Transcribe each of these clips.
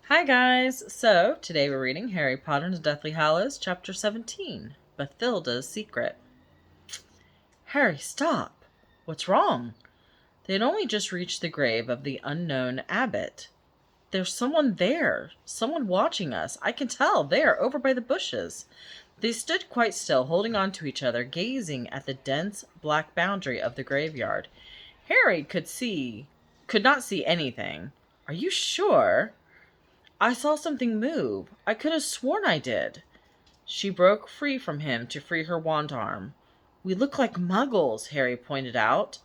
Hi guys! So, today we're reading Harry Potter and the Deathly Hallows, Chapter 17, Bathilda's Secret. Harry, stop! What's wrong? They had only just reached the grave of the unknown abbot. There's someone there! Someone watching us! I can tell! There, over by the bushes! They stood quite still, holding on to each other, gazing at the dense, black boundary of the graveyard. Harry could not see anything. Are you sure? I saw something move. I could have sworn I did. She broke free from him to free her wand arm. We look like muggles, Harry pointed out.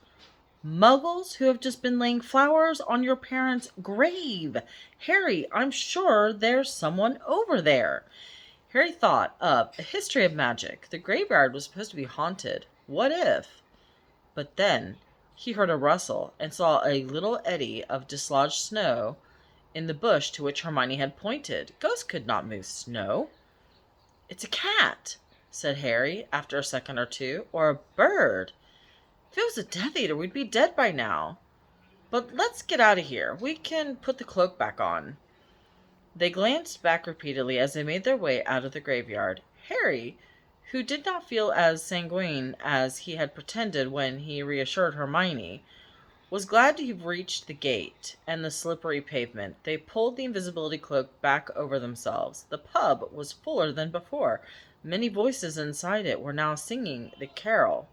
Muggles who have just been laying flowers on your parents' grave. Harry, I'm sure there's someone over there. Harry thought of a history of magic. The graveyard was supposed to be haunted. What if? But then he heard a rustle and saw a little eddy of dislodged snow in the bush to which Hermione had pointed. Ghosts could not move snow. It's a cat, said Harry after a second or two, or a bird. If it was a Death Eater, we'd be dead by now. But let's get out of here. We can put the cloak back on. They glanced back repeatedly as they made their way out of the graveyard. Harry, who did not feel as sanguine as he had pretended when he reassured Hermione, was glad to have reached the gate and the slippery pavement. They pulled the invisibility cloak back over themselves. The pub was fuller than before. Many voices inside it were now singing the carol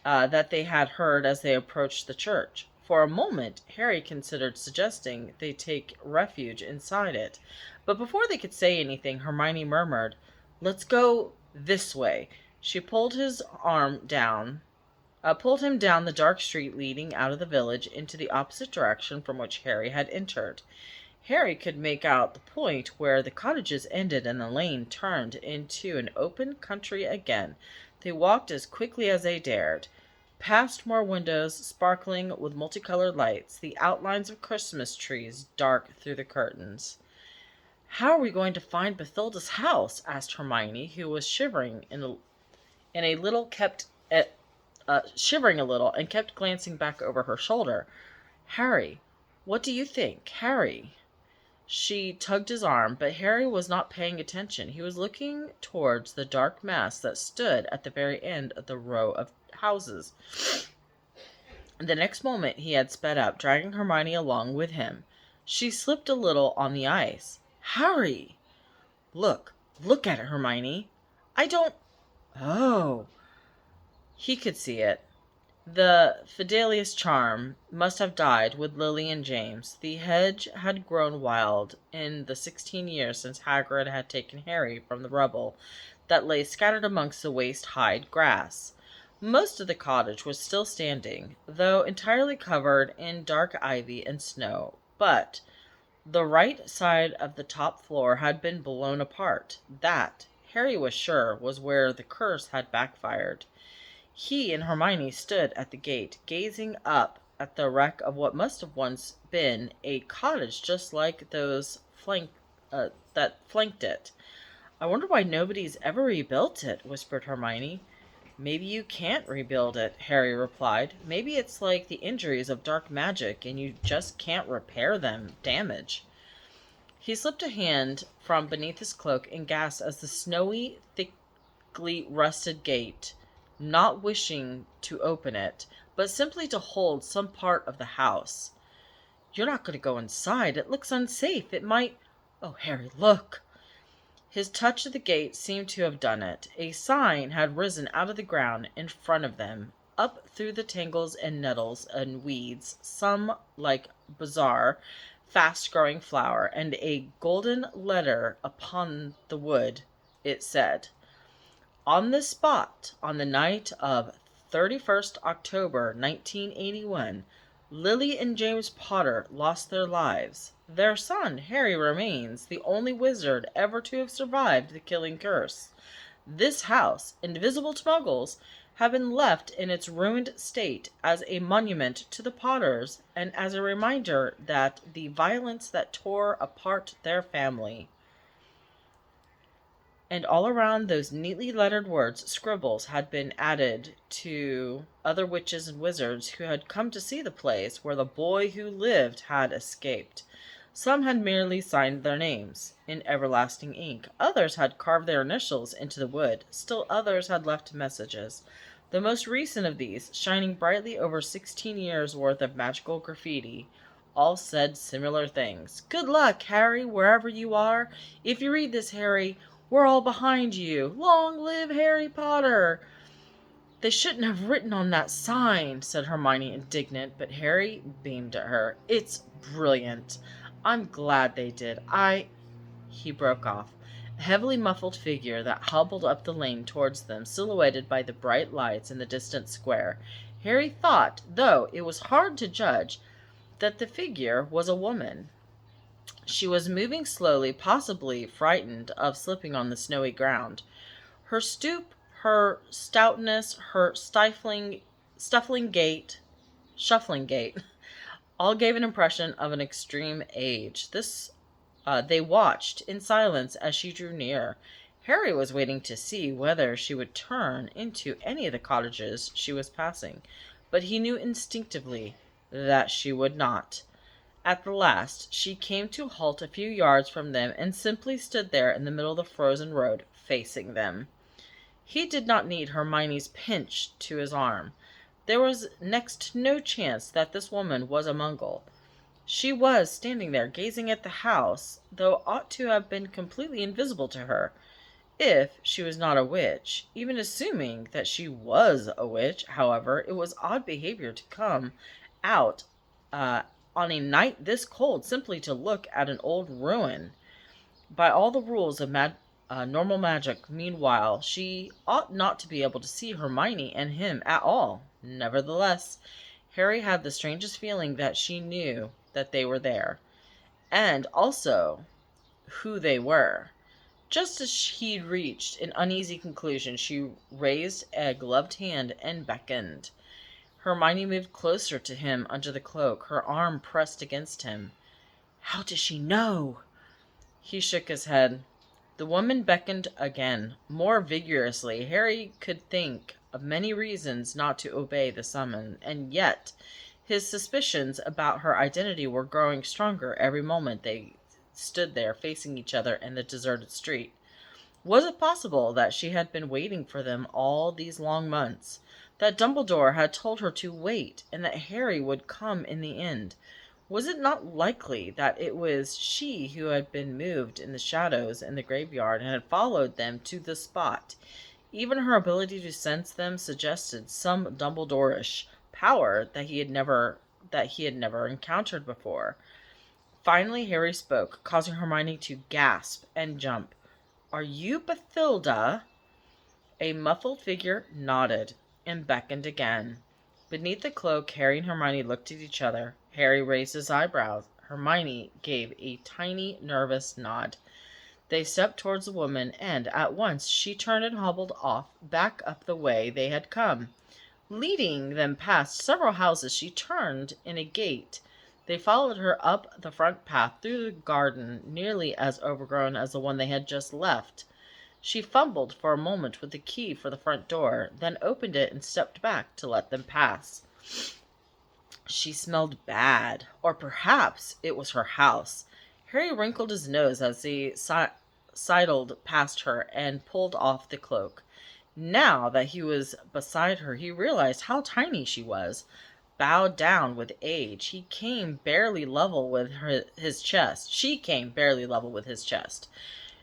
that they had heard as they approached the church. For a moment, Harry considered suggesting they take refuge inside it. But before they could say anything, Hermione murmured, "Let's go this way." She pulled him down the dark street leading out of the village into the opposite direction from which Harry had entered. Harry could make out the point where the cottages ended and the lane turned into an open country again. They walked as quickly as they dared, past more windows sparkling with multicolored lights, the outlines of Christmas trees dark through the curtains. "How are we going to find Bathilda's house?" asked Hermione, who was shivering a little and kept glancing back over her shoulder. "Harry, what do you think? Harry?" She tugged his arm, but Harry was not paying attention. He was looking towards the dark mass that stood at the very end of the row of houses. The next moment he had sped up, dragging Hermione along with him. She slipped a little on the ice. "Harry!" Look at it, Hermione." "I don't—" "Oh." He could see it. The Fidelius charm must have died with Lily and James. The hedge had grown wild in the 16 years since Hagrid had taken Harry from the rubble that lay scattered amongst the waist-high grass. Most of the cottage was still standing, though entirely covered in dark ivy and snow, but the right side of the top floor had been blown apart. That, Harry was sure, was where the curse had backfired. He and Hermione stood at the gate, gazing up at the wreck of what must have once been a cottage just like those that flanked it. "I wonder why nobody's ever rebuilt it," whispered Hermione. "Maybe you can't rebuild it," Harry replied. "Maybe it's like the injuries of dark magic and you just can't repair them damage." He slipped a hand from beneath his cloak and gasped as the snowy, thickly rusted gate, not wishing to open it, but simply to hold some part of the house. "You're not going to go inside? It looks unsafe. It might— Oh, Harry, look!" His touch of the gate seemed to have done it. A sign had risen out of the ground in front of them, up through the tangles and nettles and weeds, some like bizarre, fast-growing flower, and a golden letter upon the wood. It said, "On this spot, on the night of 31st October 1981, Lily and James Potter lost their lives. Their son, Harry, remains the only wizard ever to have survived the killing curse. This house, invisible to muggles, has been left in its ruined state as a monument to the Potters and as a reminder that the violence that tore apart their family." And all around those neatly lettered words, scribbles had been added to other witches and wizards who had come to see the place where the boy who lived had escaped. Some had merely signed their names in everlasting ink. Others had carved their initials into the wood. Still others had left messages. The most recent of these, shining brightly over 16 years' worth of magical graffiti, all said similar things. Good luck, Harry, wherever you are. If you read this, Harry, we're all behind you. Long live Harry Potter! They shouldn't have written on that sign, said Hermione, indignant, but Harry beamed at her. It's brilliant. I'm glad they did. He broke off. A heavily muffled figure that hobbled up the lane towards them, silhouetted by the bright lights in the distant square. Harry thought, though it was hard to judge, that the figure was a woman. She was moving slowly, possibly frightened of slipping on the snowy ground. Her stoop, her stoutness, her shuffling gait, all gave an impression of an extreme age. They watched in silence as she drew near. Harry was waiting to see whether she would turn into any of the cottages she was passing, but he knew instinctively that she would not. At the last, she came to a halt a few yards from them and simply stood there in the middle of the frozen road, facing them. He did not need Hermione's pinch to his arm. There was next to no chance that this woman was a Muggle. She was standing there gazing at the house, though ought to have been completely invisible to her, if she was not a witch. Even assuming that she was a witch, however, it was odd behavior to come out on a night this cold simply to look at an old ruin. By all the rules of normal magic, meanwhile, she ought not to be able to see Hermione and him at all. Nevertheless, Harry had the strangest feeling that she knew that they were there, and also who they were. Just as he reached an uneasy conclusion, she raised a gloved hand and beckoned. Hermione moved closer to him under the cloak, her arm pressed against him. How does she know? He shook his head. The woman beckoned again, more vigorously. Harry could think of many reasons not to obey the summons, and yet his suspicions about her identity were growing stronger every moment they stood there facing each other in the deserted street. Was it possible that she had been waiting for them all these long months, that Dumbledore had told her to wait, and that Harry would come in the end? Was it not likely that it was she who had been moved in the shadows in the graveyard and had followed them to the spot? Even her ability to sense them suggested some Dumbledore-ish power that he had never encountered before. Finally, Harry spoke, causing Hermione to gasp and jump. Are you Bathilda? A muffled figure nodded and beckoned again. Beneath the cloak, Harry and Hermione looked at each other. Harry raised his eyebrows. Hermione gave a tiny, nervous nod. They stepped towards the woman, and at once she turned and hobbled off, back up the way they had come. Leading them past several houses, she turned in a gate. They followed her up the front path through the garden, nearly as overgrown as the one they had just left. She fumbled for a moment with the key for the front door, then opened it and stepped back to let them pass. She smelled bad, or perhaps it was her house. Harry wrinkled his nose as he sidled past her and pulled off the cloak. Now that he was beside her, he realized how tiny she was. Bowed down with age, he came barely level with his chest. She came barely level with his chest.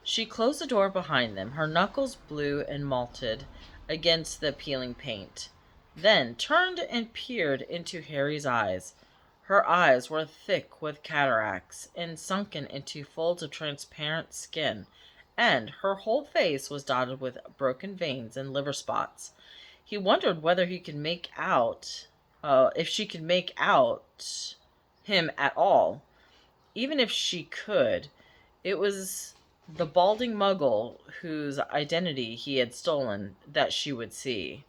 She closed the door behind them, her knuckles blue and malted against the peeling paint, then turned and peered into Harry's eyes. Her eyes were thick with cataracts and sunken into folds of transparent skin, and her whole face was dotted with broken veins and liver spots. He wondered whether he could make out, if she could make out him at all. Even if she could, it was the balding Muggle whose identity he had stolen that she would see.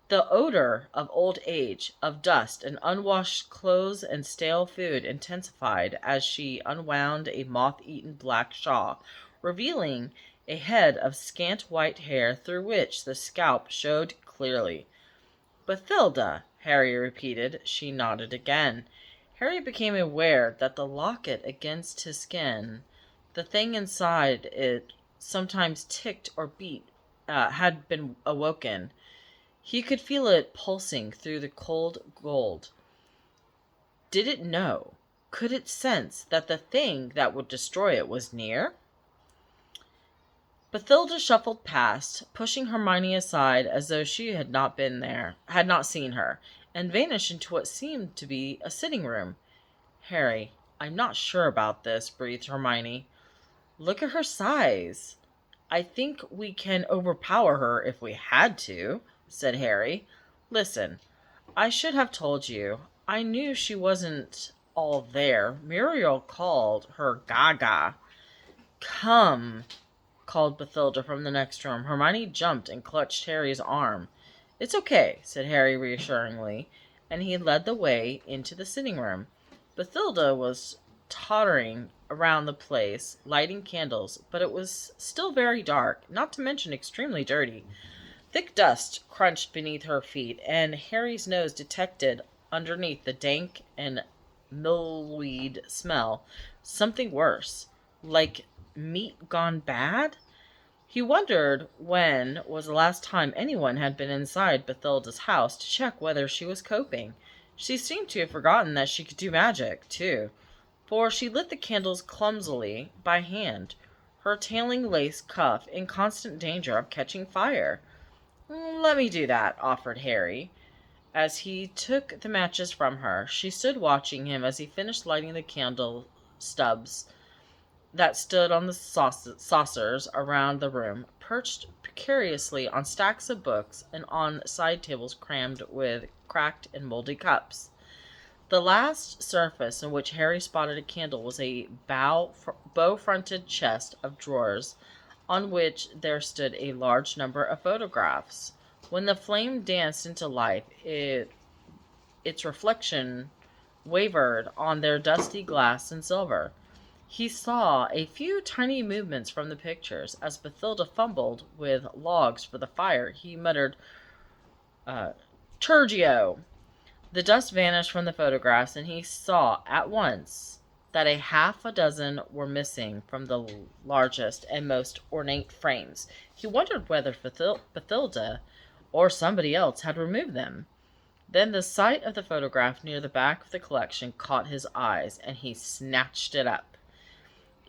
The odor of old age, of dust and unwashed clothes and stale food intensified as she unwound a moth-eaten black shawl, revealing a head of scant white hair through which the scalp showed clearly. "Bathilda," Harry repeated. She nodded again. Harry became aware that the locket against his skin, the thing inside it, sometimes ticked or beat, had been awoken. He could feel it pulsing through the cold gold. Did it know? Could it sense that the thing that would destroy it was near? Bathilda shuffled past, pushing Hermione aside as though she had not been there, had not seen her, and vanished into what seemed to be a sitting room. Harry, I'm not sure about this, breathed Hermione. Look at her size. I think we can overpower her if we had to, said Harry. Listen, I should have told you. I knew she wasn't all there. Muriel called her Gaga. Come, called Bathilda from the next room. Hermione jumped and clutched Harry's arm. It's okay, said Harry reassuringly, and he led the way into the sitting room. Bathilda was tottering around the place, lighting candles, but it was still very dark, not to mention extremely dirty. Thick dust crunched beneath her feet, and Harry's nose detected underneath the dank and milkweed smell something worse, like meat gone bad. He wondered when was the last time anyone had been inside Bathilda's house to check whether she was coping. She seemed to have forgotten that she could do magic, too, for she lit the candles clumsily by hand, her tailing lace cuff in constant danger of catching fire. Let me do that, offered Harry. As he took the matches from her, she stood watching him as he finished lighting the candle stubs that stood on the saucers around the room, perched precariously on stacks of books and on side tables crammed with cracked and moldy cups. The last surface in which Harry spotted a candle was a bow-fronted chest of drawers, on which there stood a large number of photographs. When the flame danced into life, its reflection wavered on their dusty glass and silver. He saw a few tiny movements from the pictures. As Bathilda fumbled with logs for the fire, he muttered, Turgio! The dust vanished from the photographs, and he saw at once that a half a dozen were missing from the largest and most ornate frames. He wondered whether Bathilda or somebody else had removed them. Then the sight of the photograph near the back of the collection caught his eyes, and he snatched it up.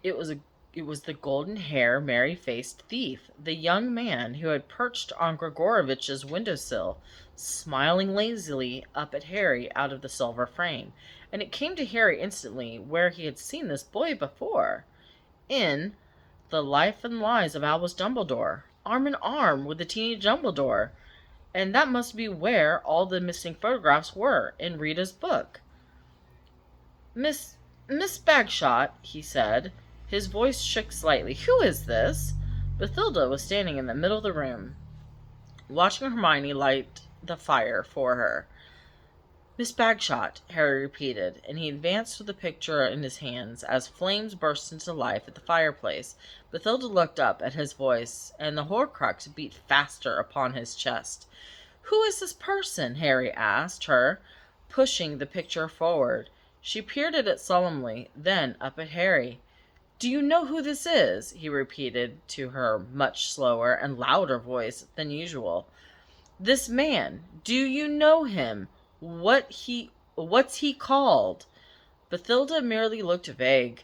It was the golden-haired, merry-faced thief, the young man who had perched on Grigorovich's windowsill, smiling lazily up at Harry out of the silver frame. And it came to Harry instantly where he had seen this boy before. In The Life and Lies of Albus Dumbledore, arm in arm with the teeny Dumbledore. And that must be where all the missing photographs were, in Rita's book. Miss Bagshot, he said. His voice shook slightly. Who is this? Bathilda was standing in the middle of the room, watching Hermione light the fire for her. Miss Bagshot, Harry repeated, and he advanced with the picture in his hands as flames burst into life at the fireplace. Bathilda looked up at his voice, and the Horcrux beat faster upon his chest. Who is this person? Harry asked her, pushing the picture forward. She peered at it solemnly, then up at Harry. Do you know who this is? He repeated to her much slower and louder voice than usual. This man, do you know him? What's he called? Bathilda merely looked vague.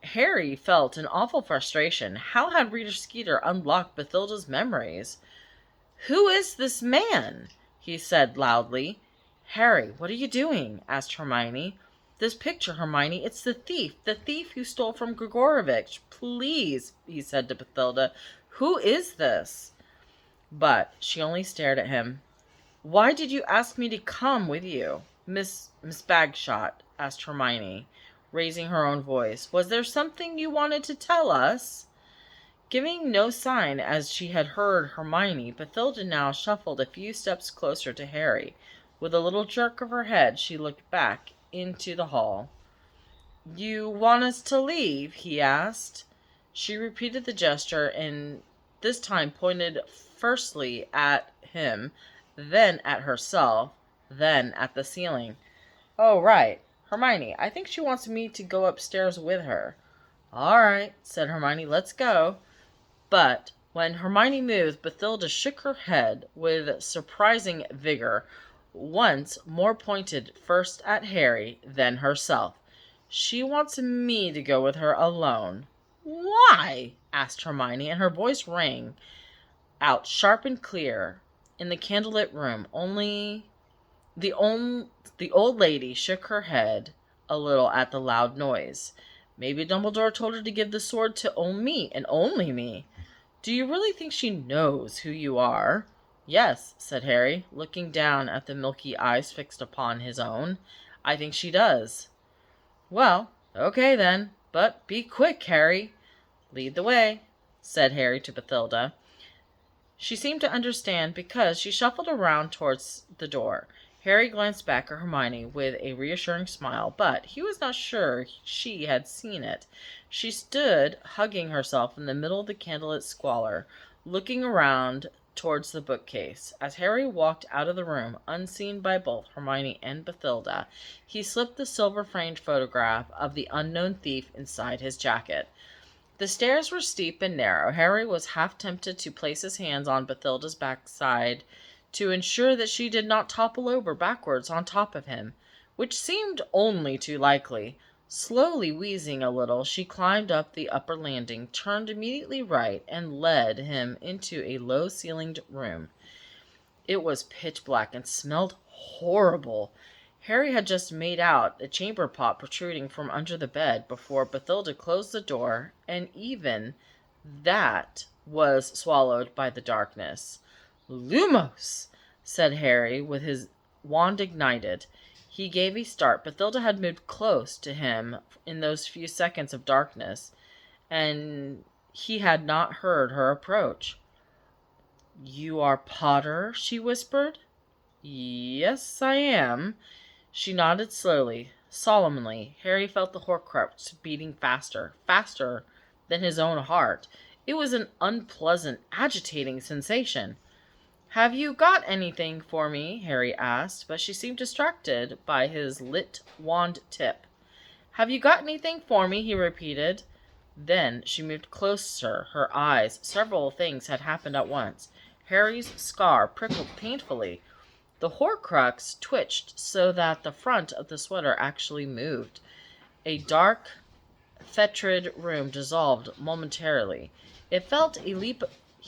Harry felt an awful frustration. How had Rita Skeeter unlocked Bathilda's memories? Who is this man? He said loudly. Harry, what are you doing? Asked Hermione. This picture, Hermione, it's the thief who stole from Grigorovich. Please, he said to Bathilda, who is this? But she only stared at him. Why did you ask me to come with you, Miss Bagshot? Asked Hermione, raising her own voice. Was there something you wanted to tell us? Giving no sign as she had heard Hermione, Bathilda now shuffled a few steps closer to Harry. With a little jerk of her head, she looked back into the hall. You want us to leave? He asked. She repeated the gesture and this time pointed firstly at him, then at herself, then at the ceiling. Oh, right. Hermione, I think she wants me to go upstairs with her. All right, said Hermione, let's go. But when Hermione moved, Bathilda shook her head with surprising vigor, once more pointed first at Harry, then herself. She wants me to go with her alone. Why? Asked Hermione, and her voice rang out sharp and clear in the candlelit room. The old lady shook her head a little at the loud noise. Maybe Dumbledore told her to give the sword to me, and only me. Do you really think she knows who you are? Yes, said Harry, looking down at the milky eyes fixed upon his own. I think she does. Well, okay then, but be quick, Harry. Lead the way, said Harry to Bathilda. She seemed to understand because she shuffled around towards the door. Harry glanced back at Hermione with a reassuring smile, but he was not sure she had seen it. She stood hugging herself in the middle of the candlelit squalor, looking around towards the bookcase. As Harry walked out of the room, unseen by both Hermione and Bathilda, he slipped the silver-framed photograph of the unknown thief inside his jacket. The stairs were steep and narrow. Harry was half tempted to place his hands on Bathilda's backside to ensure that she did not topple over backwards on top of him, which seemed only too likely. Slowly wheezing a little, she climbed up the upper landing, turned immediately right, and led him into a low-ceilinged room. It was pitch black and smelled horrible. Harry had just made out a chamber pot protruding from under the bed before Bathilda closed the door, and even that was swallowed by the darkness. Lumos! Said Harry, with his wand ignited. He gave a start. Bathilda had moved close to him in those few seconds of darkness, and he had not heard her approach. You are Potter? She whispered. Yes, I am. She nodded slowly, solemnly. Harry felt the Horcrux beating faster, faster than his own heart. It was an unpleasant, agitating sensation. Have you got anything for me? Harry asked, but she seemed distracted by his lit wand tip. Have you got anything for me? He repeated. Then she moved closer, her eyes. Several things had happened at once. Harry's scar prickled painfully. The Horcrux twitched so that the front of the sweater actually moved. A dark, fetid room dissolved momentarily. He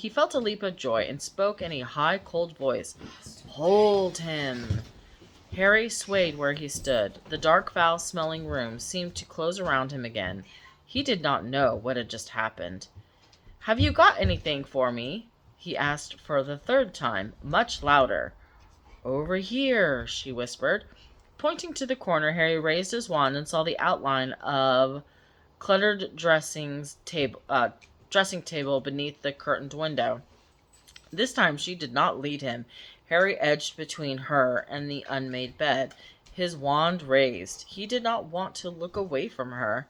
felt a leap of joy and spoke in a high, cold voice. Hold him! Harry swayed where he stood. The dark, foul-smelling room seemed to close around him again. He did not know what had just happened. Have you got anything for me? He asked for the third time, much louder. Over here, she whispered. Pointing to the corner, Harry raised his wand and saw the outline of cluttered dressing table beneath the curtained window. This time she did not lead him. Harry edged between her and the unmade bed, his wand raised. He did not want to look away from her.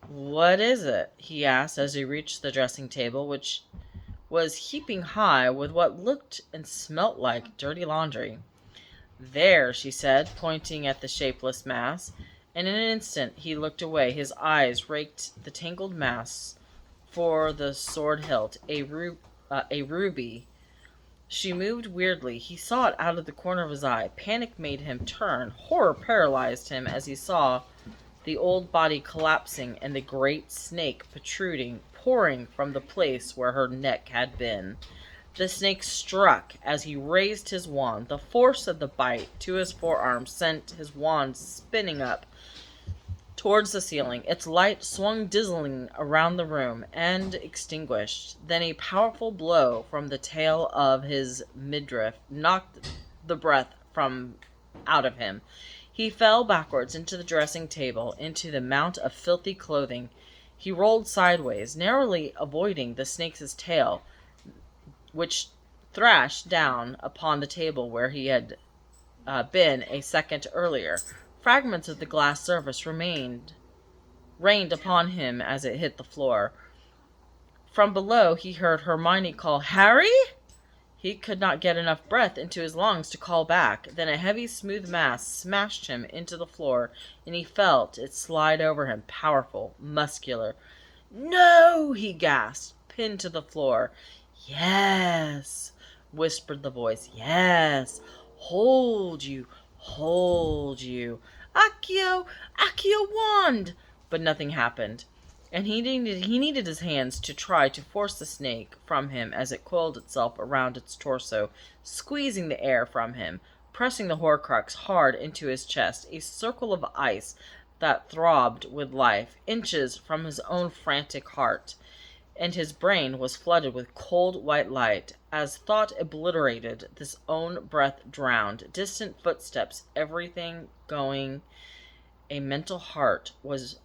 What is it? He asked as he reached the dressing table, which was heaping high with what looked and smelt like dirty laundry. There, she said, pointing at the shapeless mass, and in an instant he looked away. His eyes raked the tangled mass for the sword hilt, a ruby. She moved weirdly. He saw it out of the corner of his eye. Panic made him turn. Horror paralyzed him as he saw the old body collapsing and the great snake protruding, pouring from the place where her neck had been. The snake struck as he raised his wand. The force of the bite to his forearm sent his wand spinning up towards the ceiling. Its light swung dizzling around the room and extinguished. Then a powerful blow from the tail of his midriff knocked the breath from out of him. He fell backwards into the dressing table, into the mount of filthy clothing. He rolled sideways, narrowly avoiding the snake's tail, which thrashed down upon the table where he had been a second earlier. Fragments of the glass surface rained upon him as it hit the floor. From below he heard Hermione call, Harry? He could not get enough breath into his lungs to call back. Then a heavy, smooth mass smashed him into the floor, and he felt it slide over him, powerful, muscular. "No!" he gasped, pinned to the floor. "Yes," whispered the voice. "Yes. Hold you, hold you. Accio, Accio wand!" But nothing happened, and he needed his hands to try to force the snake from him as it coiled itself around its torso, squeezing the air from him, pressing the Horcrux hard into his chest, a circle of ice that throbbed with life, inches from his own frantic heart. And his brain was flooded with cold white light, as thought obliterated, this own breath drowned, distant footsteps, everything going. A mental heart was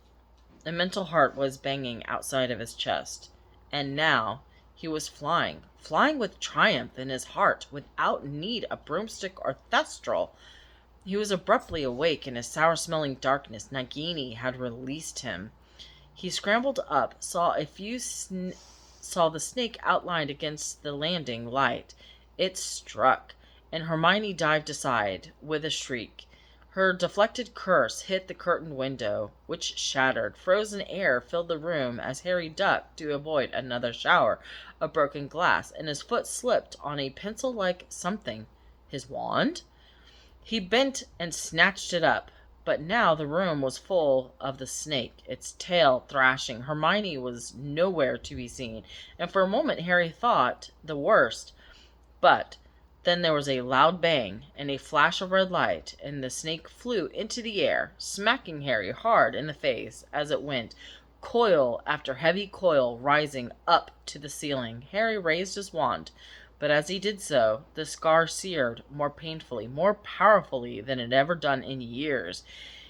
banging outside of his chest. And now he was flying, flying with triumph in his heart, without need of broomstick or thestral. He was abruptly awake in a sour-smelling darkness. Nagini had released him. He scrambled up, saw the snake outlined against the landing light. It struck, and Hermione dived aside with a shriek. Her deflected curse hit the curtained window, which shattered. Frozen air filled the room as Harry ducked to avoid another shower of broken glass, and his foot slipped on a pencil-like something. His wand? He bent and snatched it up, but now the room was full of the snake, its tail thrashing. Hermione was nowhere to be seen, and for a moment Harry thought the worst. But then there was a loud bang and a flash of red light, and the snake flew into the air, smacking Harry hard in the face as it went, coil after heavy coil rising up to the ceiling. Harry raised his wand, but as he did so, the scar seared more painfully, more powerfully than it had ever done in years.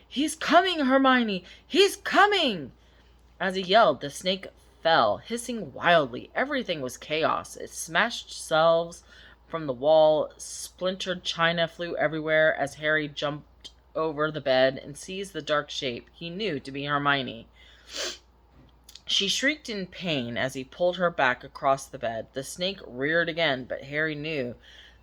"He's coming, Hermione! He's coming!" As he yelled, the snake fell, hissing wildly. Everything was chaos. It smashed shelves from the wall, splintered china flew everywhere as Harry jumped over the bed and seized the dark shape he knew to be Hermione. She shrieked in pain as he pulled her back across the bed. The snake reared again, but Harry knew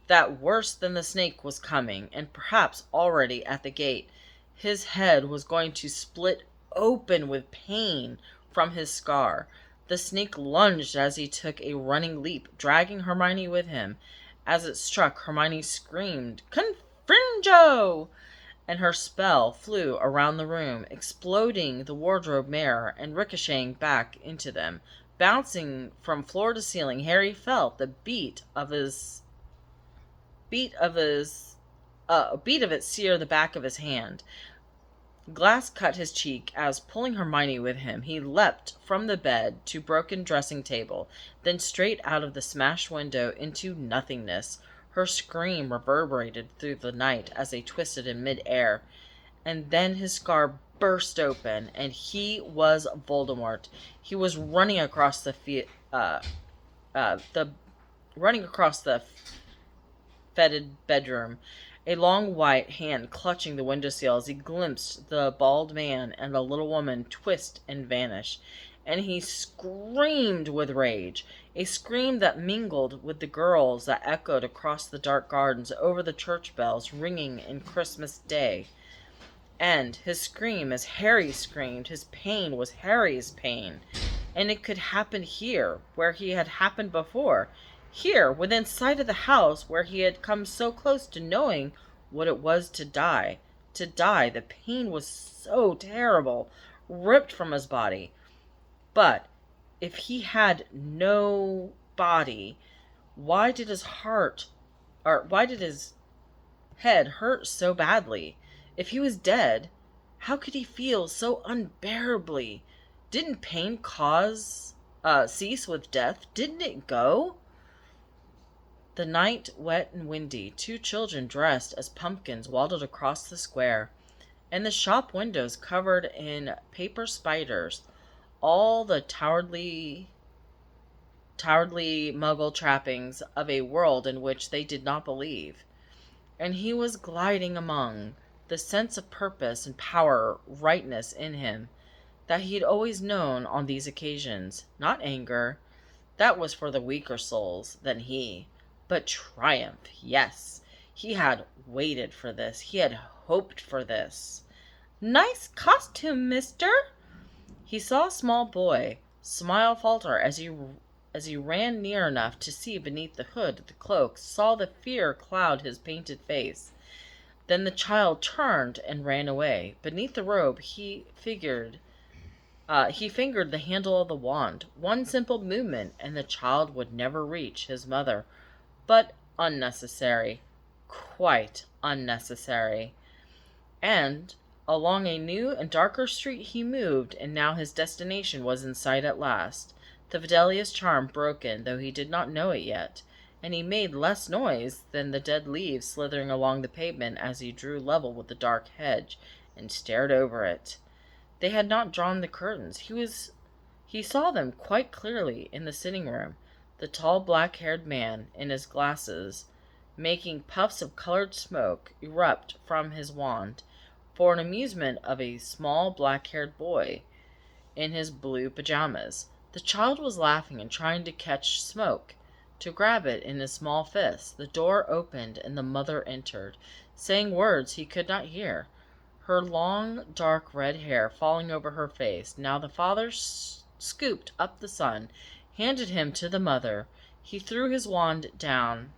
that worse than the snake was coming, and perhaps already at the gate. His head was going to split open with pain from his scar. The snake lunged as he took a running leap, dragging Hermione with him. As it struck, Hermione screamed, "Confringo!" and her spell flew around the room, exploding the wardrobe mirror and ricocheting back into them. Bouncing from floor to ceiling, Harry felt the beat of it sear the back of his hand. Glass cut his cheek as, pulling Hermione with him, he leapt from the bed to broken dressing table, then straight out of the smashed window into nothingness. Her scream reverberated through the night as they twisted in mid-air. And then his scar burst open, and he was Voldemort. He was running across the fetid bedroom, a long white hand clutching the windowsill as he glimpsed the bald man and the little woman twist and vanish. And he screamed with rage, a scream that mingled with the girls that echoed across the dark gardens over the church bells ringing in Christmas Day. And his scream, as Harry screamed, his pain was Harry's pain. And it could happen here, where he had happened before. Here, within sight of the house where he had come so close to knowing what it was to die. To die, the pain was so terrible, ripped from his body. But if he had no body, why did his head hurt so badly? If he was dead, how could he feel so unbearably? Didn't pain cease with death? Didn't it go? The night, wet and windy, two children dressed as pumpkins waddled across the square, and the shop windows covered in paper spiders, all the cowardly muggle trappings of a world in which they did not believe. And he was gliding among, the sense of purpose and power, rightness in him, that he had always known on these occasions. Not anger, that was for the weaker souls than he, but triumph. Yes, he had waited for this. He had hoped for this. "Nice costume, mister." He saw a small boy smile falter as he ran near enough to see beneath the hood of the cloak, saw the fear cloud his painted face. Then the child turned and ran away. Beneath the robe he fingered the handle of the wand. One simple movement, and the child would never reach his mother. But unnecessary. Quite unnecessary. And along a new and darker street he moved, and now his destination was in sight at last. The Fidelius charm broken, though he did not know it yet, and he made less noise than the dead leaves slithering along the pavement as he drew level with the dark hedge and stared over it. They had not drawn the curtains. He saw them quite clearly in the sitting room. The tall black-haired man, in his glasses, making puffs of colored smoke erupt from his wand, for an amusement of a small black-haired boy in his blue pajamas. The child was laughing and trying to catch smoke, to grab it in his small fist. The door opened and the mother entered, saying words he could not hear, her long, dark red hair falling over her face. Now the father scooped up the son, handed him to the mother. He threw his wand down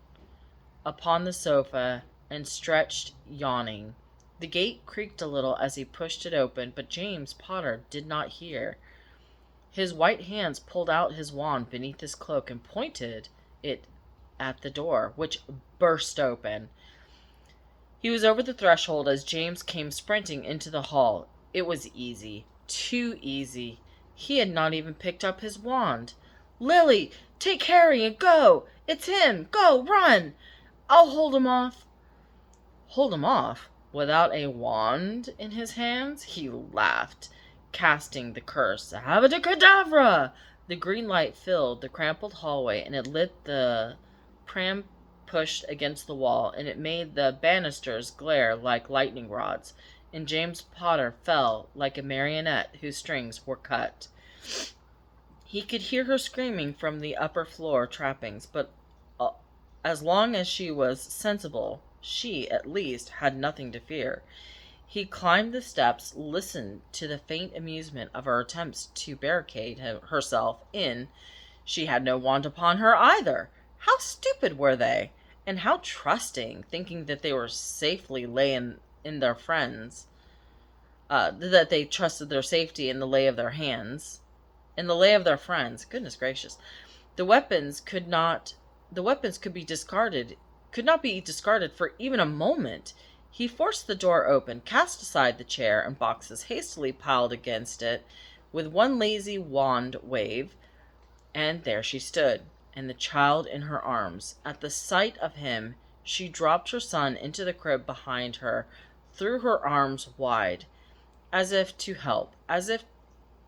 upon the sofa and stretched, yawning. The gate creaked a little as he pushed it open, but James Potter did not hear. His white hands pulled out his wand beneath his cloak and pointed it at the door, which burst open. He was over the threshold as James came sprinting into the hall. It was easy. Too easy. He had not even picked up his wand. "Lily, take Harry and go! It's him! Go, run! I'll hold him off." Hold him off? Without a wand in his hands? He laughed, casting the curse. Avada Kedavra! The green light filled the crumpled hallway, and it lit the pram pushed against the wall, and it made the banisters glare like lightning rods, and James Potter fell like a marionette whose strings were cut. He could hear her screaming from the upper floor trappings, but as long as she was sensible, she, at least, had nothing to fear. He climbed the steps, listened to the faint amusement of her attempts to barricade herself in. She had no wand upon her either. How stupid were they! And how trusting, thinking that they were safely lay in their friends, that they trusted their safety in the lay of their hands, in the lay of their friends. Goodness gracious. The weapons could not be discarded, could not be discarded for even a moment. He forced the door open, cast aside the chair and boxes hastily piled against it with one lazy wand wave, and there she stood, and the child in her arms. At the sight of him, she dropped her son into the crib behind her, threw her arms wide, as if to help, as if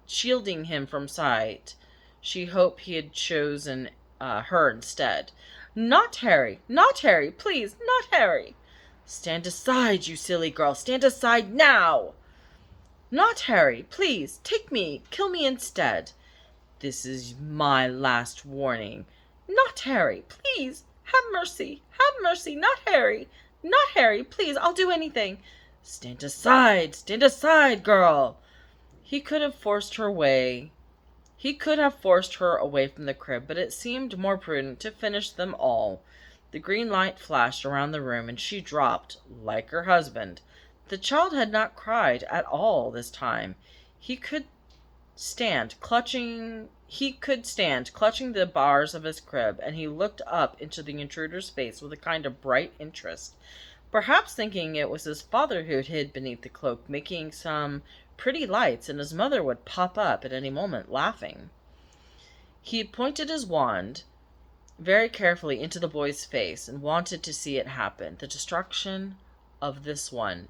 shielding him from sight. She hoped he had chosen her instead. "Not Harry! Not Harry! Please, not Harry!" "Stand aside, you silly girl! Stand aside now!" "Not Harry! Please, take me! Kill me instead!" "This is my last warning." "Not Harry! Please! Have mercy! Have mercy! Not Harry! Not Harry! Please, I'll do anything!" "Stand aside! Stand aside, girl!" He could have forced her away from the crib, but it seemed more prudent to finish them all. The green light flashed around the room, and she dropped, like her husband. The child had not cried at all this time. He could stand clutching the bars of his crib, and he looked up into the intruder's face with a kind of bright interest, perhaps thinking it was his father who had hid beneath the cloak, making some pretty lights, and his mother would pop up at any moment, laughing. He had pointed his wand very carefully into the boy's face, and wanted to see it happen. The destruction of this one.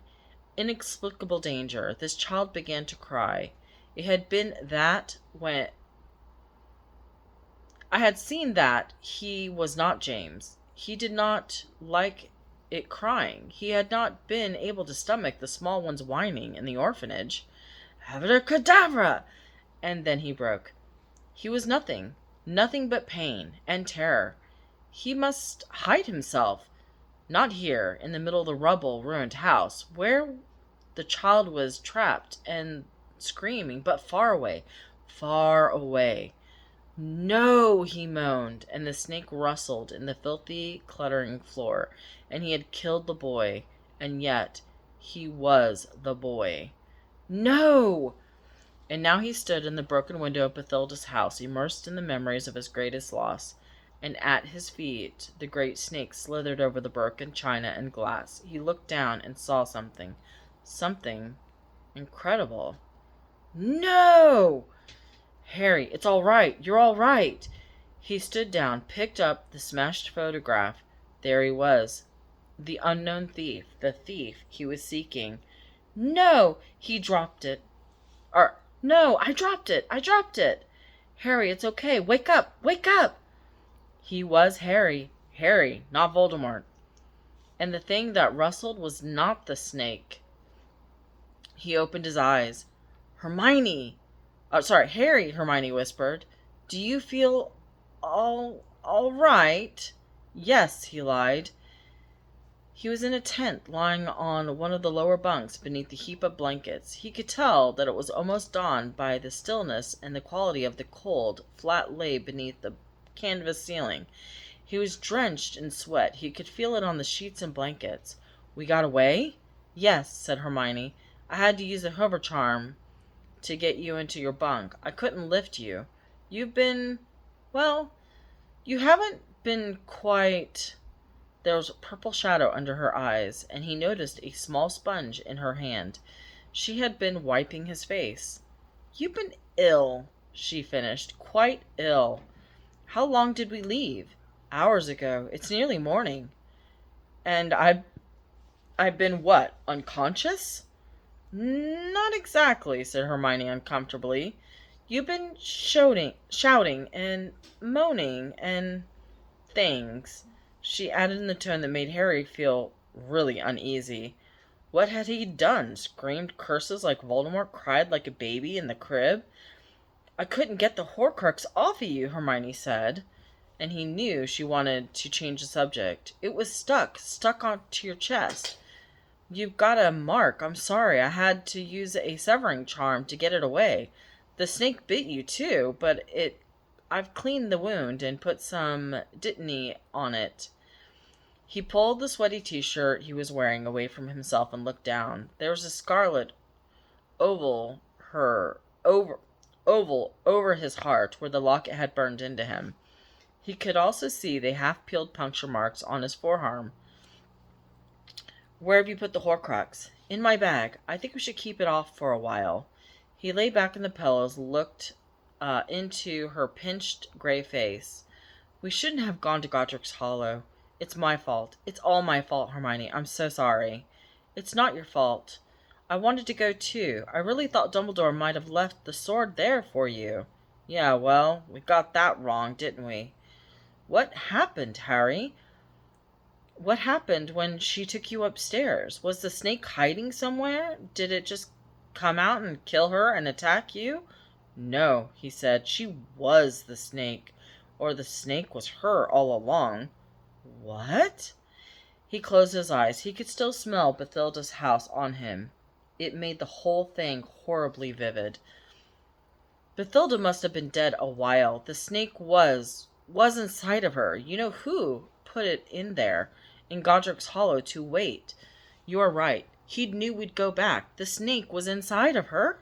Inexplicable danger. This child began to cry. It had been that when I had seen that he was not James. He did not like it crying. He had not been able to stomach the small one's whining in the orphanage. Avada Kedavra! And then he broke. He was nothing but pain and terror. He must hide himself. Not here, in the middle of the rubble, ruined house, where the child was trapped and screaming, but far away, far away. No, he moaned, and the snake rustled in the filthy, cluttering floor, and he had killed the boy, and yet he was the boy. No! And now he stood in the broken window of Bathilda's house, immersed in the memories of his greatest loss, and at his feet the great snake slithered over the broken china and glass. He looked down and saw something. Something incredible. No! Harry, it's all right. You're all right. He stood down, picked up the smashed photograph. There he was. The unknown thief. The thief he was seeking. No! He dropped it. No, I dropped it. I dropped it. Harry, it's okay. Wake up. Wake up. He was Harry. Harry, not Voldemort. And the thing that rustled was not the snake. He opened his eyes. Hermione! Harry, Hermione whispered. Do you feel all right? Yes, he lied. He was in a tent, lying on one of the lower bunks beneath the heap of blankets. He could tell that it was almost dawn by the stillness and the quality of the cold, flat lay beneath the canvas ceiling. He was drenched in sweat. He could feel it on the sheets and blankets. We got away? Yes, said Hermione. I had to use the hover charm to get you into your bunk. I couldn't lift you. You've been... well, you haven't been quite... There was a purple shadow under her eyes, and he noticed a small sponge in her hand. She had been wiping his face. You've been ill, she finished. Quite ill. How long did we leave? Hours ago. It's nearly morning. And I've been what, unconscious? Not exactly, said Hermione uncomfortably. You've been shouting and moaning and things. She added in a tone that made Harry feel really uneasy. What had he done? Screamed curses like Voldemort, cried like a baby in the crib? I couldn't get the Horcrux off of you, Hermione said, and he knew she wanted to change the subject. It was stuck onto your chest. You've got a mark. I'm sorry. I had to use a severing charm to get it away. The snake bit you too, but I've cleaned the wound and put some Dittany on it. He pulled the sweaty t-shirt he was wearing away from himself and looked down. There was a scarlet oval over his heart where the locket had burned into him. He could also see the half-peeled puncture marks on his forearm. Where have you put the Horcrux? In my bag. I think we should keep it off for a while. He lay back in the pillows, looked into her pinched gray face. We shouldn't have gone to Godric's Hollow. It's my fault. It's all my fault, Hermione. I'm so sorry. It's not your fault. I wanted to go too. I really thought Dumbledore might have left the sword there for you. Yeah, well, we got that wrong, didn't we? What happened, Harry? What happened when she took you upstairs? Was the snake hiding somewhere? Did it just come out and kill her and attack you? No, he said. She was the snake. Or the snake was her all along. What? He closed his eyes. He could still smell Bathilda's house on him. It made the whole thing horribly vivid. Bathilda must have been dead a while. The snake was inside of her. You know who put it in there, in Godric's Hollow, to wait. You are right. He knew we'd go back. The snake was inside of her?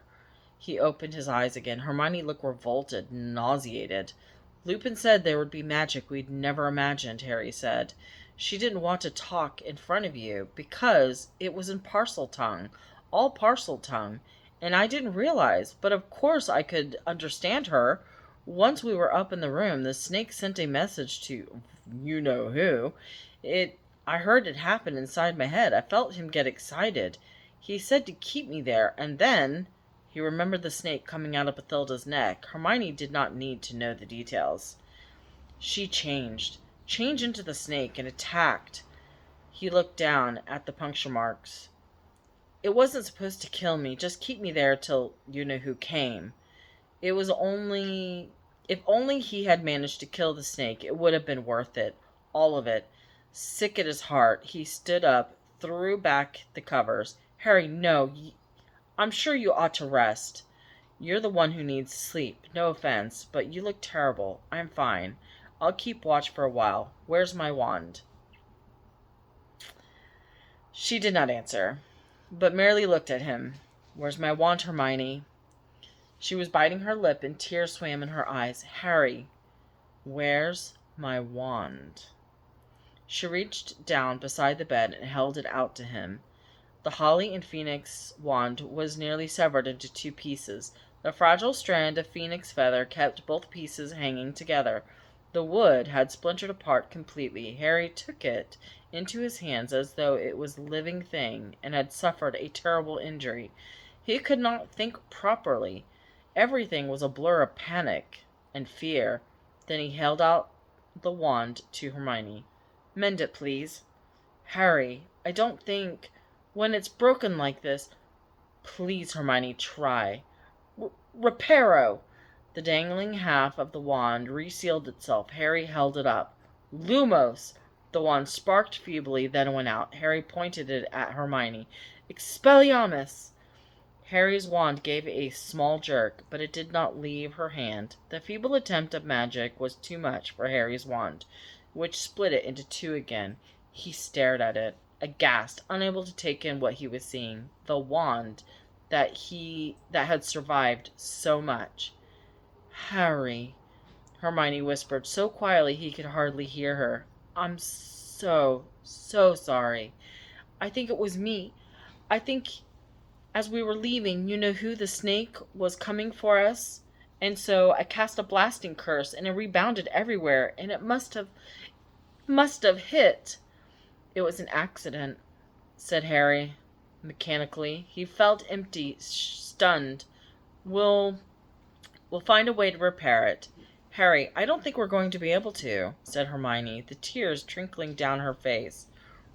He opened his eyes again. Hermione looked revolted, nauseated. Lupin said there would be magic we'd never imagined, Harry said. She didn't want to talk in front of you because it was in Parseltongue, all Parseltongue, and I didn't realize, but of course I could understand her. Once we were up in the room, the snake sent a message to you-know-who. I heard it happen inside my head. I felt him get excited. He said to keep me there, and then... He remembered the snake coming out of Bathilda's neck. Hermione did not need to know the details. She changed into the snake and attacked. He looked down at the puncture marks. It wasn't supposed to kill me, just keep me there till you-know-who came. If only he had managed to kill the snake, it would have been worth it. all of it. Sick at his heart, he stood up, threw back the covers. Harry, no, I'm sure you ought to rest. You're the one who needs sleep. No offense, but you look terrible. I'm fine. I'll keep watch for a while. Where's my wand? She did not answer, but merely looked at him. Where's my wand, Hermione? She was biting her lip and tears swam in her eyes. Harry, where's my wand? She reached down beside the bed and held it out to him. The holly and phoenix wand was nearly severed into two pieces. The fragile strand of phoenix feather kept both pieces hanging together. The wood had splintered apart completely. Harry took it into his hands as though it was a living thing and had suffered a terrible injury. He could not think properly. Everything was a blur of panic and fear. Then he held out the wand to Hermione. Mend it, please. Harry, I don't think... When it's broken like this... Please, Hermione, try. Reparo! The dangling half of the wand resealed itself. Harry held it up. Lumos! The wand sparked feebly, then went out. Harry pointed it at Hermione. Expelliarmus! Harry's wand gave a small jerk, but it did not leave her hand. The feeble attempt of magic was too much for Harry's wand, which split it into two again. He stared at it, aghast, unable to take in what he was seeing. The wand that had survived so much. Harry, Hermione whispered so quietly he could hardly hear her. I'm so sorry. I think it was me. I think as we were leaving, you know who the snake was coming for us? And so I cast a blasting curse and it rebounded everywhere and it must have hit. It was an accident, said Harry mechanically. He felt empty, stunned. We'll find a way to repair it. Harry, I don't think we're going to be able to, said Hermione, the tears trickling down her face.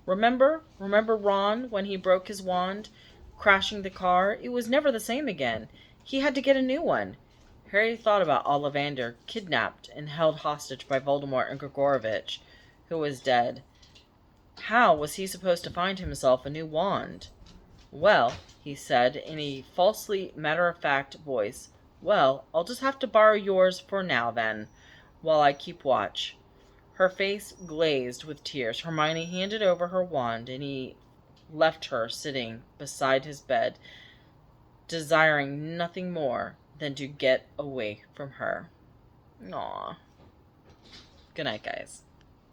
Remember Ron when he broke his wand, crashing the car? It was never the same again. He had to get a new one. Harry thought about Ollivander, kidnapped and held hostage by Voldemort and Gregorovitch, who was dead. How was he supposed to find himself a new wand? Well, he said in a falsely matter-of-fact voice, well, I'll just have to borrow yours for now, then, while I keep watch. Her face glazed with tears. Hermione handed over her wand, and he left her sitting beside his bed, desiring nothing more than to get away from her. Aww. Good night, guys.